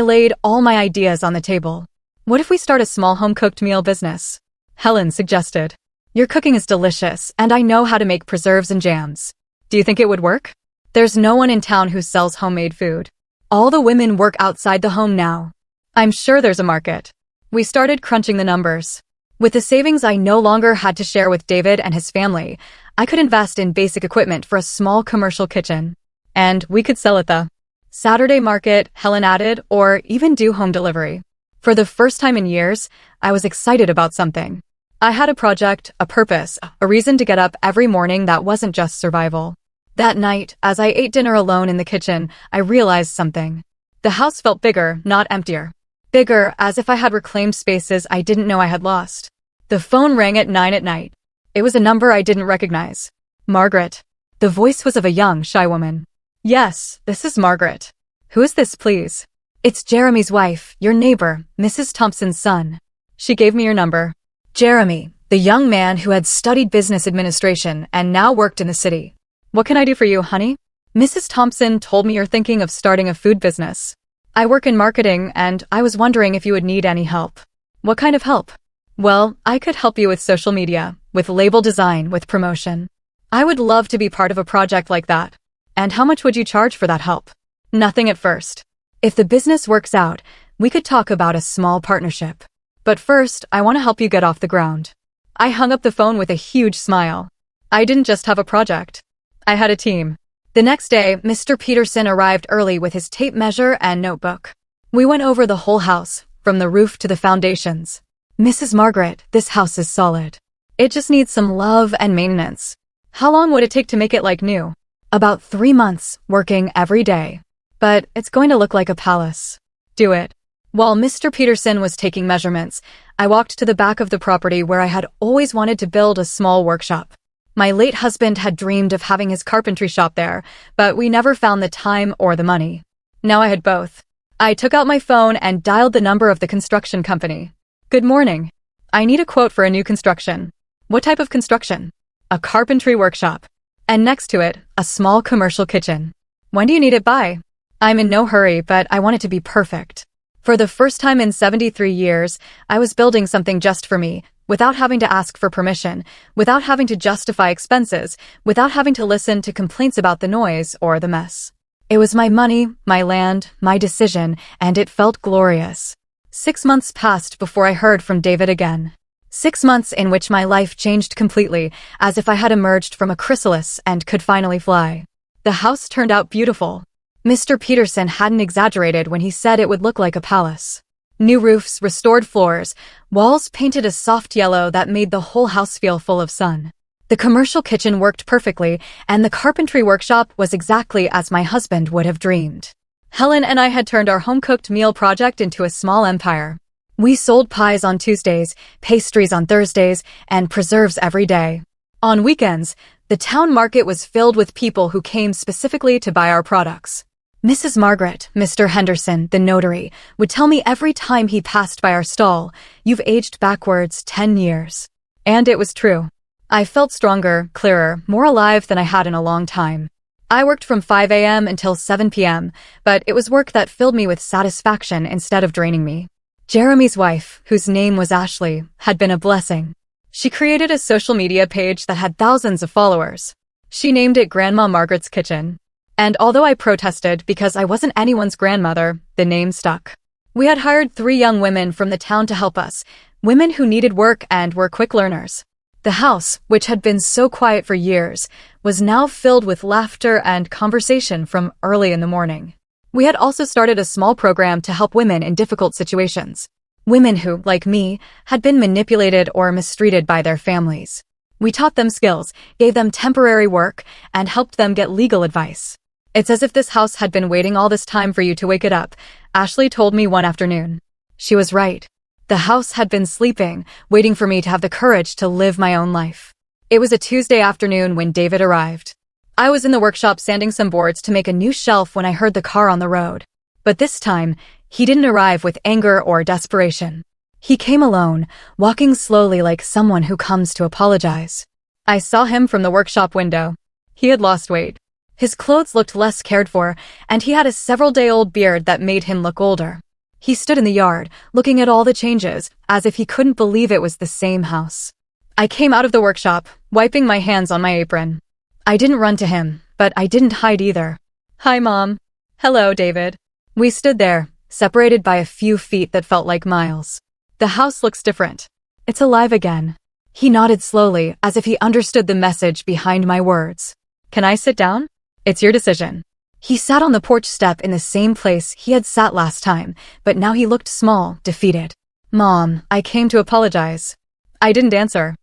laid all my ideas on the table. What if we start a small home-cooked meal business? Helen suggested. Your cooking is delicious, and I know how to make preserves and jams. Do you think it would work? There's no one in town who sells homemade food. All the women work outside the home now. I'm sure there's a market. We started crunching the numbers. With the savings I no longer had to share with David and his family, I could invest in basic equipment for a small commercial kitchen. And we could sell it the Saturday market, Helen added, or even do home delivery. For the first time in years, I was excited about something. I had a project, a purpose, a reason to get up every morning that wasn't just survival. That night, as I ate dinner alone in the kitchen, I realized something. The house felt bigger, not emptier. Bigger, as if I had reclaimed spaces I didn't know I had lost. The phone rang at 9 at night. It was a number I didn't recognize. Margaret. The voice was of a young, shy woman. Yes, this is Margaret. Who is this, please? It's Jeremy's wife, your neighbor, Mrs. Thompson's son. She gave me your number. Jeremy, the young man who had studied business administration and now worked in the city. What can I do for you, honey? Mrs. Thompson told me you're thinking of starting a food business. I work in marketing and I was wondering if you would need any help. What kind of help? Well, I could help you with social media, with label design, with promotion. I would love to be part of a project like that. And how much would you charge for that help? Nothing at first. If the business works out, we could talk about a small partnership. But first, I want to help you get off the ground. I hung up the phone with a huge smile. I didn't just have a project. I had a team. The next day, Mr. Peterson arrived early with his tape measure and notebook. We went over the whole house, from the roof to the foundations. Mrs. Margaret, this house is solid. It just needs some love and maintenance. How long would it take to make it like new? About 3 months, working every day. But it's going to look like a palace. Do it. While Mr. Peterson was taking measurements, I walked to the back of the property where I had always wanted to build a small workshop. My late husband had dreamed of having his carpentry shop there, but we never found the time or the money. Now I had both. I took out my phone and dialed the number of the construction company. Good morning. I need a quote for a new construction. What type of construction? A carpentry workshop. And next to it, a small commercial kitchen. When do you need it by? I'm in no hurry, but I want it to be perfect. For the first time in 73 years, I was building something just for me, without having to ask for permission, without having to justify expenses, without having to listen to complaints about the noise or the mess. It was my money, my land, my decision, and it felt glorious. 6 months passed before I heard from David again. 6 months in which my life changed completely, as if I had emerged from a chrysalis and could finally fly. The house turned out beautiful. Mr. Peterson hadn't exaggerated when he said it would look like a palace. New roofs, restored floors, walls painted a soft yellow that made the whole house feel full of sun. The commercial kitchen worked perfectly, and the carpentry workshop was exactly as my husband would have dreamed. Helen and I had turned our home-cooked meal project into a small empire. We sold pies on Tuesdays, pastries on Thursdays, and preserves every day. On weekends, the town market was filled with people who came specifically to buy our products. Mrs. Margaret, Mr. Henderson, the notary, would tell me every time he passed by our stall, "You've aged backwards 10 years." And it was true. I felt stronger, clearer, more alive than I had in a long time. I worked from 5 a.m. until 7 p.m., but it was work that filled me with satisfaction instead of draining me. Jeremy's wife, whose name was Ashley, had been a blessing. She created a social media page that had thousands of followers. She named it Grandma Margaret's Kitchen. And although I protested because I wasn't anyone's grandmother, the name stuck. We had hired 3 young women from the town to help us, women who needed work and were quick learners. The house, which had been so quiet for years, was now filled with laughter and conversation from early in the morning. We had also started a small program to help women in difficult situations. Women who, like me, had been manipulated or mistreated by their families. We taught them skills, gave them temporary work, and helped them get legal advice. It's as if this house had been waiting all this time for you to wake it up, Ashley told me one afternoon. She was right. The house had been sleeping, waiting for me to have the courage to live my own life. It was a Tuesday afternoon when David arrived. I was in the workshop sanding some boards to make a new shelf when I heard the car on the road. But this time, he didn't arrive with anger or desperation. He came alone, walking slowly like someone who comes to apologize. I saw him from the workshop window. He had lost weight. His clothes looked less cared for, and he had a several-day-old beard that made him look older. He stood in the yard, looking at all the changes, as if he couldn't believe it was the same house. I came out of the workshop, wiping my hands on my apron. I didn't run to him, but I didn't hide either. "Hi, Mom." "Hello, David." We stood there, separated by a few feet that felt like miles. The house looks different. It's alive again. He nodded slowly, as if he understood the message behind my words. Can I sit down? It's your decision. He sat on the porch step in the same place he had sat last time, but now he looked small, defeated. Mom, I came to apologize. I didn't answer.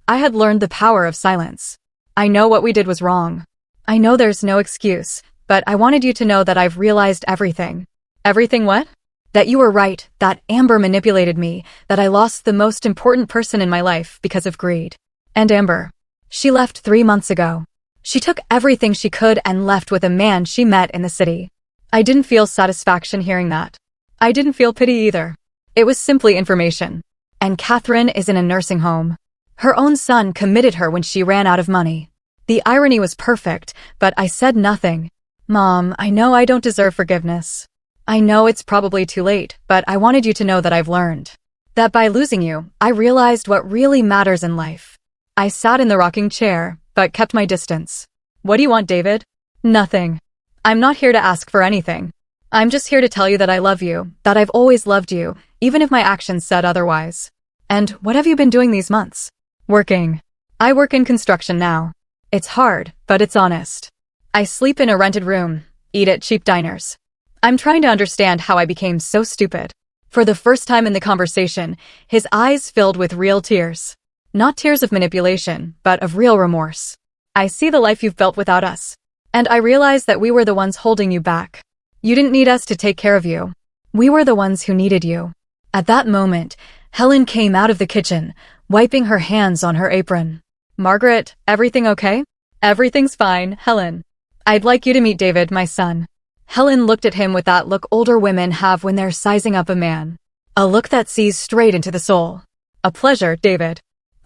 I had learned the power of silence. I know what we did was wrong. I know there's no excuse, but I wanted you to know that I've realized everything. Everything what? That you were right, that Amber manipulated me, that I lost the most important person in my life because of greed. And Amber. She left 3 months ago. She took everything she could and left with a man she met in the city. I didn't feel satisfaction hearing that. I didn't feel pity either. It was simply information. And Catherine is in a nursing home. Her own son committed her when she ran out of money. The irony was perfect, but I said nothing. Mom, I know I don't deserve forgiveness. I know it's probably too late, but I wanted you to know that I've learned. That by losing you, I realized what really matters in life. I sat in the rocking chair, but kept my distance. What do you want, David? Nothing. I'm not here to ask for anything. I'm just here to tell you that I love you, that I've always loved you, even if my actions said otherwise. And what have you been doing these months? Working. I work in construction now. It's hard, but it's honest. I sleep in a rented room, eat at cheap diners. I'm trying to understand how I became so stupid. For the first time in the conversation, his eyes filled with real tears. Not tears of manipulation, but of real remorse. I see the life you've built without us. And I realize that we were the ones holding you back. You didn't need us to take care of you. We were the ones who needed you. At that moment, Helen came out of the kitchen, wiping her hands on her apron. Margaret, everything okay? Everything's fine, Helen. I'd like you to meet David, my son. Helen looked at him with that look older women have when they're sizing up a man. A look that sees straight into the soul. A pleasure, David.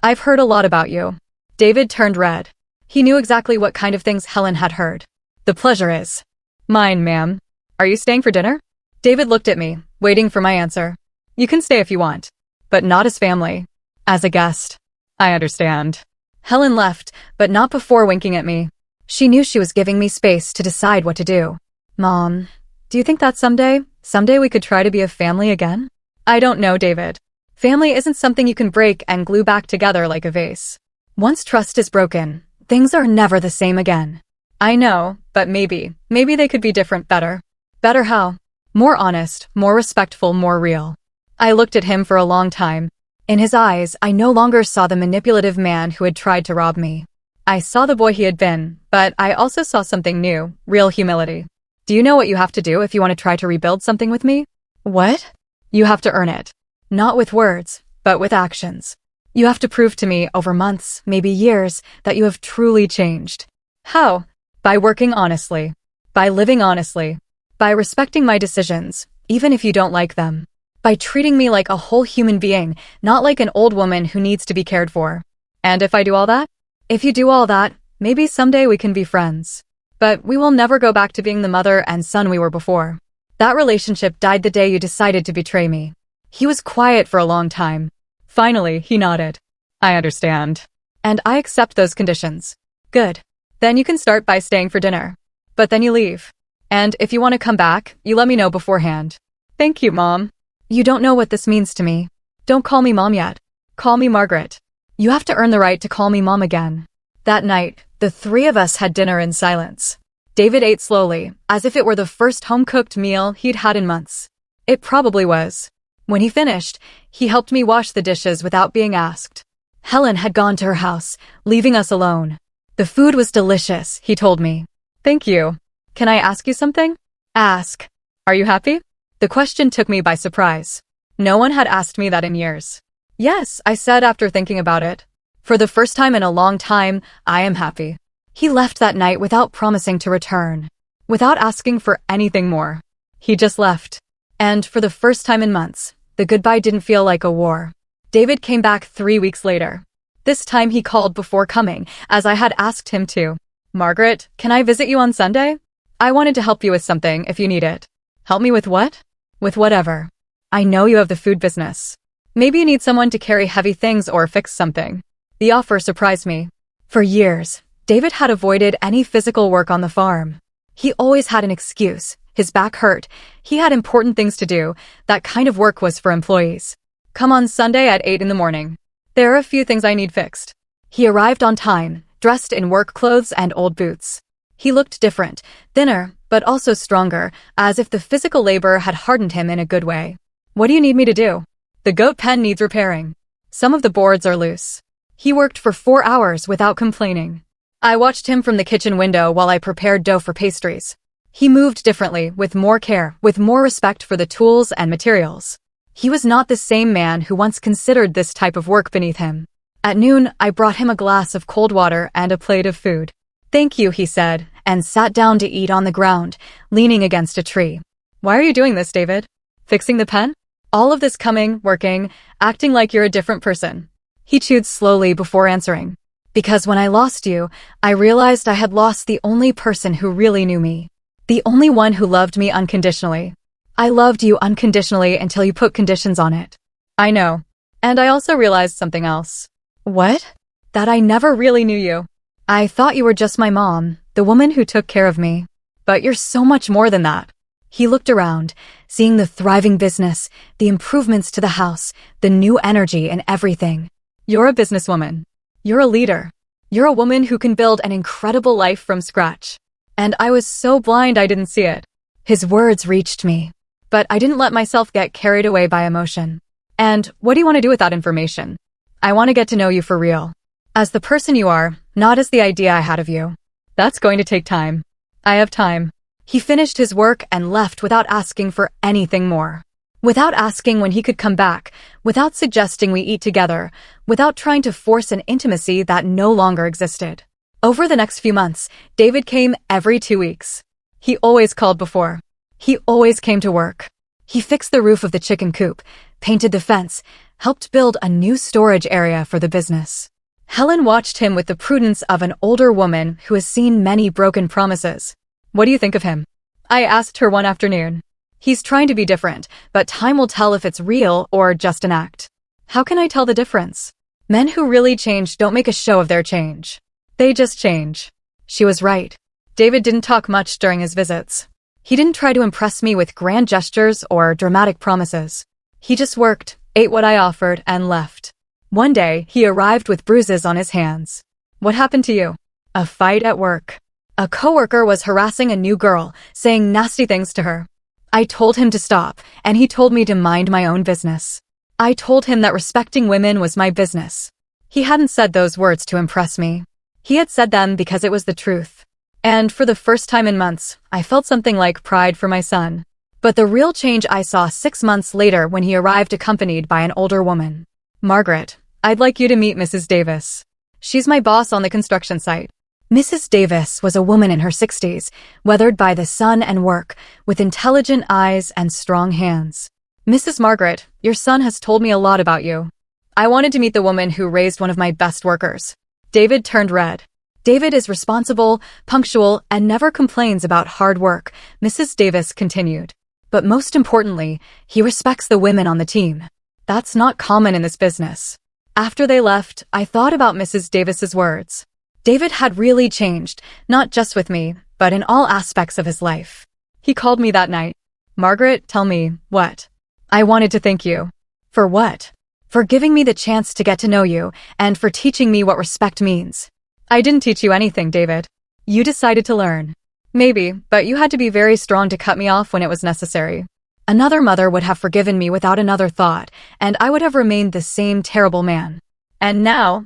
I've heard a lot about you. David turned red. He knew exactly what kind of things Helen had heard. The pleasure is mine, ma'am. Are you staying for dinner? David looked at me, waiting for my answer. You can stay if you want, but not as family. As a guest. I understand. Helen left, but not before winking at me. She knew she was giving me space to decide what to do. Mom, do you think that someday we could try to be a family again? I don't know, David. Family isn't something you can break and glue back together like a vase. Once trust is broken, things are never the same again. I know, but maybe they could be different better. Better how? More honest, more respectful, more real. I looked at him for a long time. In his eyes, I no longer saw the manipulative man who had tried to rob me. I saw the boy he had been, but I also saw something new, real humility. Do you know what you have to do if you want to try to rebuild something with me? What? You have to earn it. Not with words, but with actions. You have to prove to me over months, maybe years, that you have truly changed. How? By working honestly. By living honestly. By respecting my decisions, even if you don't like them. By treating me like a whole human being, not like an old woman who needs to be cared for. And if I do all that? If you do all that, maybe someday we can be friends. But we will never go back to being the mother and son we were before. That relationship died the day you decided to betray me. He was quiet for a long time. Finally, he nodded. I understand. And I accept those conditions. Good. Then you can start by staying for dinner. But then you leave. And if you want to come back, you let me know beforehand. Thank you, Mom. You don't know what this means to me. Don't call me Mom yet. Call me Margaret. You have to earn the right to call me Mom again. That night, the three of us had dinner in silence. David ate slowly, as if it were the first home-cooked meal he'd had in months. It probably was. When he finished, he helped me wash the dishes without being asked. Helen had gone to her house, leaving us alone. The food was delicious, he told me. Thank you. Can I ask you something? Ask. Are you happy? The question took me by surprise. No one had asked me that in years. Yes, I said after thinking about it. For the first time in a long time, I am happy. He left that night without promising to return. Without asking for anything more. He just left. And for the first time in months, the goodbye didn't feel like a war. David came back 3 weeks later. This time he called before coming, as I had asked him to. Margaret, can I visit you on Sunday? I wanted to help you with something if you need it. Help me with what? With whatever. I know you have the food business. Maybe you need someone to carry heavy things or fix something. The offer surprised me. For years, David had avoided any physical work on the farm. He always had an excuse. His back hurt. He had important things to do. That kind of work was for employees. Come on Sunday at 8 in the morning. There are a few things I need fixed. He arrived on time, dressed in work clothes and old boots. He looked different, thinner, but also stronger, as if the physical labor had hardened him in a good way. What do you need me to do? The goat pen needs repairing. Some of the boards are loose. He worked for 4 hours without complaining. I watched him from the kitchen window while I prepared dough for pastries. He moved differently, with more care, with more respect for the tools and materials. He was not the same man who once considered this type of work beneath him. At noon, I brought him a glass of cold water and a plate of food. "Thank you," he said, and sat down to eat on the ground, leaning against a tree. "Why are you doing this, David? Fixing the pen? All of this coming, working, acting like you're a different person." He chewed slowly before answering. "Because when I lost you, I realized I had lost the only person who really knew me. The only one who loved me unconditionally. I loved you unconditionally until you put conditions on it." "I know. And I also realized something else." "What?" "That I never really knew you. I thought you were just my mom, the woman who took care of me. But you're so much more than that." He looked around, seeing the thriving business, the improvements to the house, the new energy in everything. "You're a businesswoman. You're a leader. You're a woman who can build an incredible life from scratch. And I was so blind I didn't see it." His words reached me. But I didn't let myself get carried away by emotion. "And what do you want to do with that information?" "I want to get to know you for real. As the person you are, not as the idea I had of you." "That's going to take time." "I have time." He finished his work and left without asking for anything more. Without asking when he could come back, without suggesting we eat together, without trying to force an intimacy that no longer existed. Over the next few months, David came every 2 weeks. He always called before. He always came to work. He fixed the roof of the chicken coop, painted the fence, helped build a new storage area for the business. Helen watched him with the prudence of an older woman who has seen many broken promises. "What do you think of him?" I asked her one afternoon. "He's trying to be different, but time will tell if it's real or just an act." "How can I tell the difference?" "Men who really change don't make a show of their change. They just change." She was right. David didn't talk much during his visits. He didn't try to impress me with grand gestures or dramatic promises. He just worked, ate what I offered, and left. One day, he arrived with bruises on his hands. "What happened to you?" "A fight at work. A coworker was harassing a new girl, saying nasty things to her. I told him to stop, and he told me to mind my own business. I told him that respecting women was my business." He hadn't said those words to impress me. He had said them because it was the truth. And for the first time in months, I felt something like pride for my son. But the real change I saw 6 months later when he arrived accompanied by an older woman. "Margaret, I'd like you to meet Mrs. Davis. She's my boss on the construction site." Mrs. Davis was a woman in her 60s, weathered by the sun and work, with intelligent eyes and strong hands. "Mrs. Margaret, your son has told me a lot about you. I wanted to meet the woman who raised one of my best workers." David turned red. "David is responsible, punctual, and never complains about hard work," Mrs. Davis continued. "But most importantly, he respects the women on the team. That's not common in this business." After they left, I thought about Mrs. Davis's words. David had really changed, not just with me, but in all aspects of his life. He called me that night. "Margaret, tell me, what?" "I wanted to thank you." "For what?" "For giving me the chance to get to know you, and for teaching me what respect means." "I didn't teach you anything, David. You decided to learn." "Maybe, but you had to be very strong to cut me off when it was necessary. Another mother would have forgiven me without another thought, and I would have remained the same terrible man. And now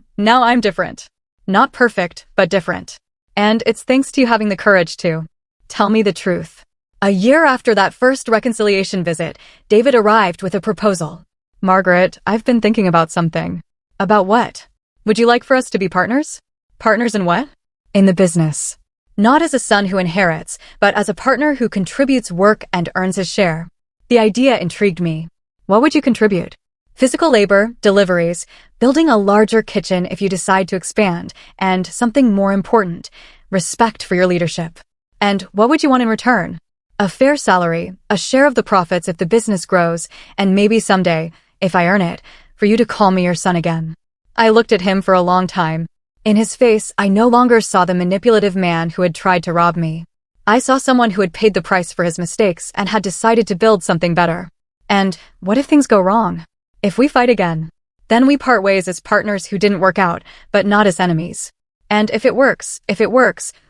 I'm different. Not perfect, but different. And it's thanks to you having the courage to tell me the truth." A year after that first reconciliation visit, David arrived with a proposal. "Margaret, I've been thinking about something." "About what?" "Would you like for us to be partners?" "Partners in what?" "In the business. Not as a son who inherits, but as a partner who contributes work and earns his share." The idea intrigued me. "What would you contribute?" "Physical labor, deliveries, building a larger kitchen if you decide to expand, and something more important, respect for your leadership." "And what would you want in return?" "A fair salary, a share of the profits if the business grows, and maybe someday, if I earn it, for you to call me your son again." I looked at him for a long time. In his face, I no longer saw the manipulative man who had tried to rob me. I saw someone who had paid the price for his mistakes and had decided to build something better. "And what if things go wrong? If we fight again?" Then we part ways as partners who didn't work out, but not as enemies. And if it works,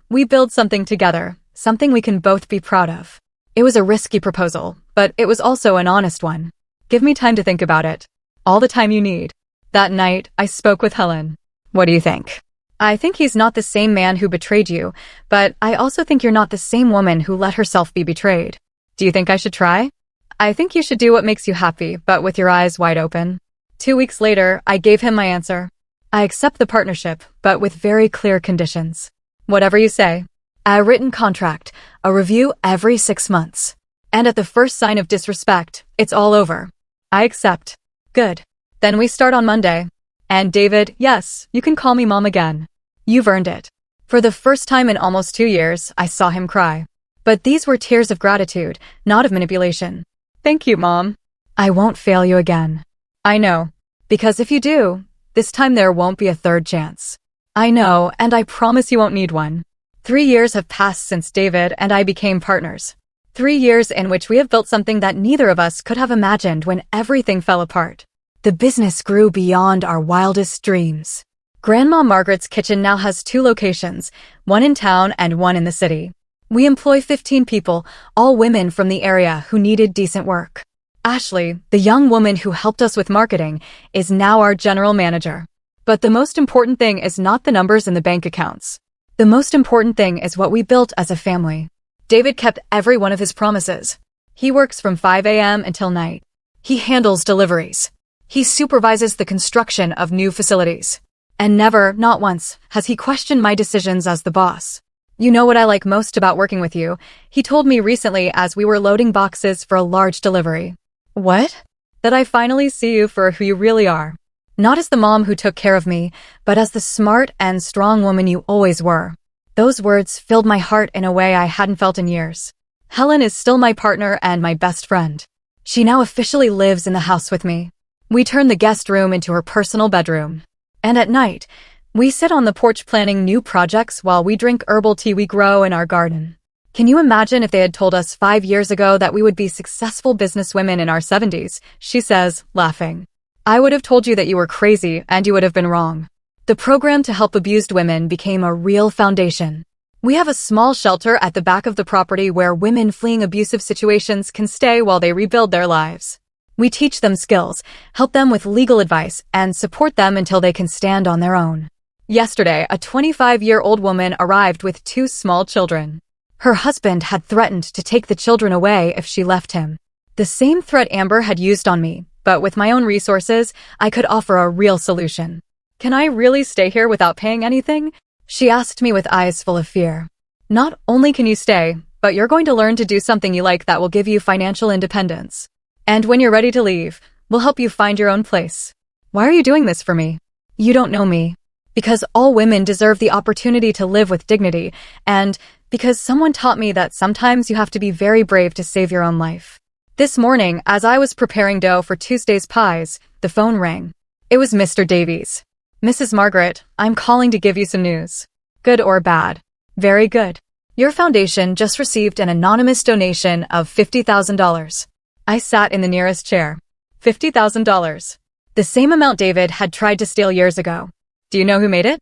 we build something together, something we can both be proud of. It was a risky proposal, but it was also an honest one. Give me time to think about it. All the time you need. That night, I spoke with Helen. What do you think? I think he's not the same man who betrayed you, but I also think you're not the same woman who let herself be betrayed. Do you think I should try? I think you should do what makes you happy, but with your eyes wide open. 2 weeks later, I gave him my answer. I accept the partnership, but with very clear conditions. Whatever you say. A written contract, a review every 6 months. And at the first sign of disrespect, it's all over. I accept. Good. Then we start on Monday. And David, yes, you can call me Mom again. You've earned it. For the first time in almost 2 years, I saw him cry. But these were tears of gratitude, not of manipulation. Thank you, Mom. I won't fail you again. I know. Because if you do, this time there won't be a third chance. I know, and I promise you won't need one. 3 years have passed since David and I became partners. 3 years in which we have built something that neither of us could have imagined when everything fell apart. The business grew beyond our wildest dreams. Grandma Margaret's kitchen now has 2 locations, one in town and one in the city. We employ 15 people, all women from the area who needed decent work. Ashley, the young woman who helped us with marketing, is now our general manager. But the most important thing is not the numbers in the bank accounts. The most important thing is what we built as a family. David kept every one of his promises. He works from 5 a.m. until night. He handles deliveries. He supervises the construction of new facilities. And never, not once, has he questioned my decisions as the boss. You know what I like most about working with you? He told me recently as we were loading boxes for a large delivery. What? That I finally see you for who you really are. Not as the mom who took care of me, but as the smart and strong woman you always were. Those words filled my heart in a way I hadn't felt in years. Helen is still my partner and my best friend. She now officially lives in the house with me. We turn the guest room into her personal bedroom. And at night, we sit on the porch planning new projects while we drink herbal tea we grow in our garden. Can you imagine if they had told us 5 years ago that we would be successful businesswomen in our 70s? She says, laughing. I would have told you that you were crazy and you would have been wrong. The program to help abused women became a real foundation. We have a small shelter at the back of the property where women fleeing abusive situations can stay while they rebuild their lives. We teach them skills, help them with legal advice, and support them until they can stand on their own. Yesterday, a 25-year-old woman arrived with 2 small children. Her husband had threatened to take the children away if she left him. The same threat Amber had used on me, but with my own resources, I could offer a real solution. Can I really stay here without paying anything? She asked me with eyes full of fear. Not only can you stay, but you're going to learn to do something you like that will give you financial independence. And when you're ready to leave, we'll help you find your own place. Why are you doing this for me? You don't know me. Because all women deserve the opportunity to live with dignity, and because someone taught me that sometimes you have to be very brave to save your own life. This morning, as I was preparing dough for Tuesday's pies, the phone rang. It was Mr. Davies. Mrs. Margaret, I'm calling to give you some news. Good or bad? Very good. Your foundation just received an anonymous donation of $50,000. I sat in the nearest chair. $50,000. The same amount David had tried to steal years ago. Do you know who made it?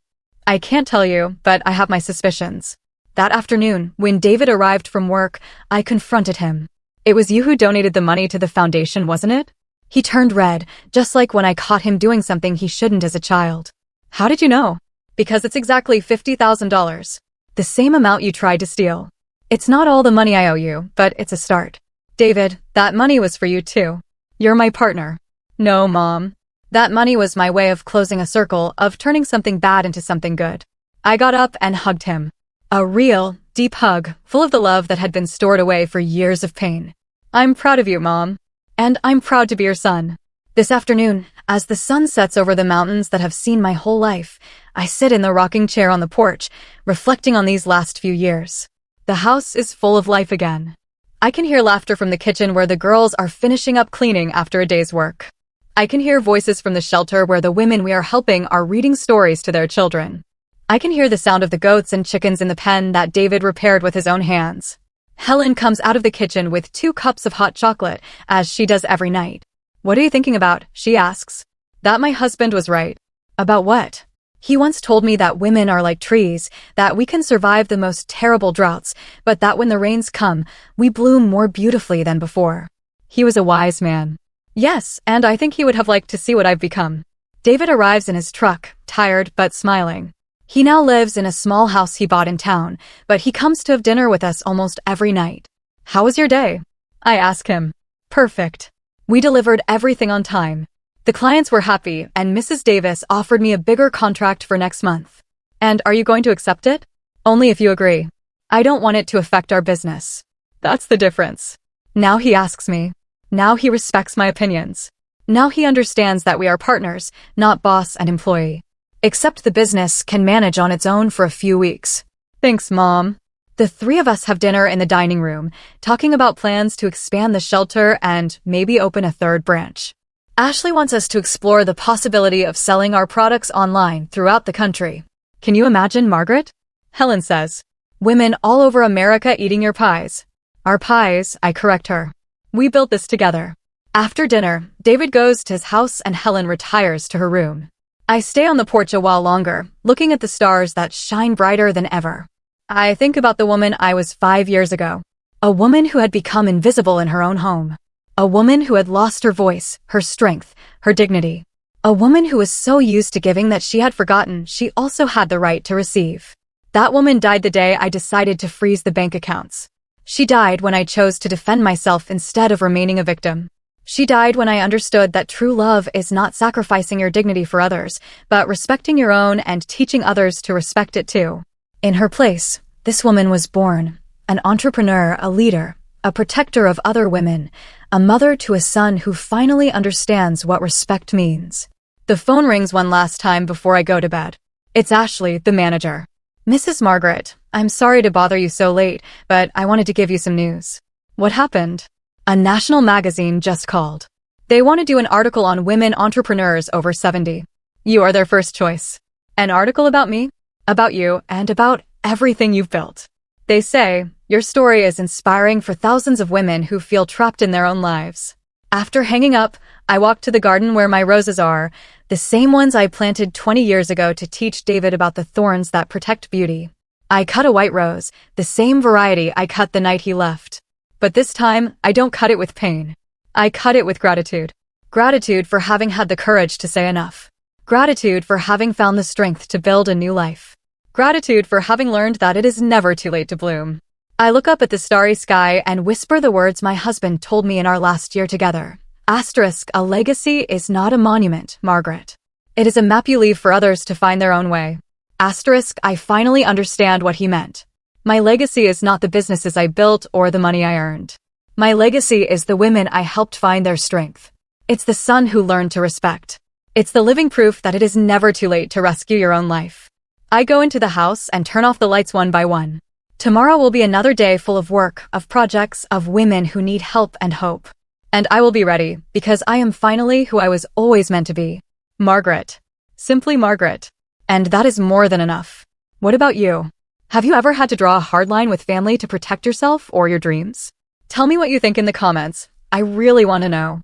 I can't tell you, but I have my suspicions. That afternoon, when David arrived from work, I confronted him. It was you who donated the money to the foundation, wasn't it? He turned red, just like when I caught him doing something he shouldn't as a child. How did you know? Because it's exactly $50,000. The same amount you tried to steal. It's not all the money I owe you, but it's a start. David, that money was for you too. You're my partner. No, Mom. That money was my way of closing a circle, of turning something bad into something good. I got up and hugged him. A real, deep hug, full of the love that had been stored away for years of pain. I'm proud of you, Mom. And I'm proud to be your son. This afternoon, as the sun sets over the mountains that have seen my whole life, I sit in the rocking chair on the porch, reflecting on these last few years. The house is full of life again. I can hear laughter from the kitchen where the girls are finishing up cleaning after a day's work. I can hear voices from the shelter where the women we are helping are reading stories to their children. I can hear the sound of the goats and chickens in the pen that David repaired with his own hands. Helen comes out of the kitchen with 2 cups of hot chocolate, as she does every night. What are you thinking about? She asks. That my husband was right. About what? He once told me that women are like trees, that we can survive the most terrible droughts, but that when the rains come, we bloom more beautifully than before. He was a wise man. Yes, and I think he would have liked to see what I've become. David arrives in his truck, tired but smiling. He now lives in a small house he bought in town, but he comes to have dinner with us almost every night. How was your day? I ask him. Perfect. We delivered everything on time. The clients were happy, and Mrs. Davis offered me a bigger contract for next month. And are you going to accept it? Only if you agree. I don't want it to affect our business. That's the difference. Now he asks me. Now he respects my opinions. Now he understands that we are partners, not boss and employee. Except the business can manage on its own for a few weeks. Thanks, Mom. The three of us have dinner in the dining room, talking about plans to expand the shelter and maybe open a third branch. Ashley wants us to explore the possibility of selling our products online throughout the country. Can you imagine, Margaret? Helen says. Women all over America eating your pies. Our pies, I correct her. We built this together. After dinner, David goes to his house and Helen retires to her room. I stay on the porch a while longer, looking at the stars that shine brighter than ever. I think about the woman I was 5 years ago. A woman who had become invisible in her own home. A woman who had lost her voice, her strength, her dignity. A woman who was so used to giving that she had forgotten she also had the right to receive. That woman died the day I decided to freeze the bank accounts. She died when I chose to defend myself instead of remaining a victim. She died when I understood that true love is not sacrificing your dignity for others, but respecting your own and teaching others to respect it too. In her place, this woman was born, an entrepreneur, a leader, a protector of other women, a mother to a son who finally understands what respect means. The phone rings one last time before I go to bed. It's Ashley, the manager. Mrs. Margaret, I'm sorry to bother you so late, but I wanted to give you some news. What happened? A national magazine just called. They want to do an article on women entrepreneurs over 70. You are their first choice. An article about me, about you, and about everything you've built. They say, your story is inspiring for thousands of women who feel trapped in their own lives. After hanging up, I walked to the garden where my roses are, the same ones I planted 20 years ago to teach David about the thorns that protect beauty. I cut a white rose, the same variety I cut the night he left. But this time, I don't cut it with pain. I cut it with gratitude. Gratitude for having had the courage to say enough. Gratitude for having found the strength to build a new life. Gratitude for having learned that it is never too late to bloom. I look up at the starry sky and whisper the words my husband told me in our last year together. Asterisk, a legacy is not a monument, Margaret. It is a map you leave for others to find their own way. Asterisk, I finally understand what he meant. My legacy is not the businesses I built or the money I earned. My legacy is the women I helped find their strength. It's the son who learned to respect. It's the living proof that it is never too late to rescue your own life. I go into the house and turn off the lights one by one. Tomorrow will be another day full of work, of projects, of women who need help and hope. And I will be ready, because I am finally who I was always meant to be. Margaret. Simply Margaret. And that is more than enough. What about you? Have you ever had to draw a hard line with family to protect yourself or your dreams? Tell me what you think in the comments. I really want to know.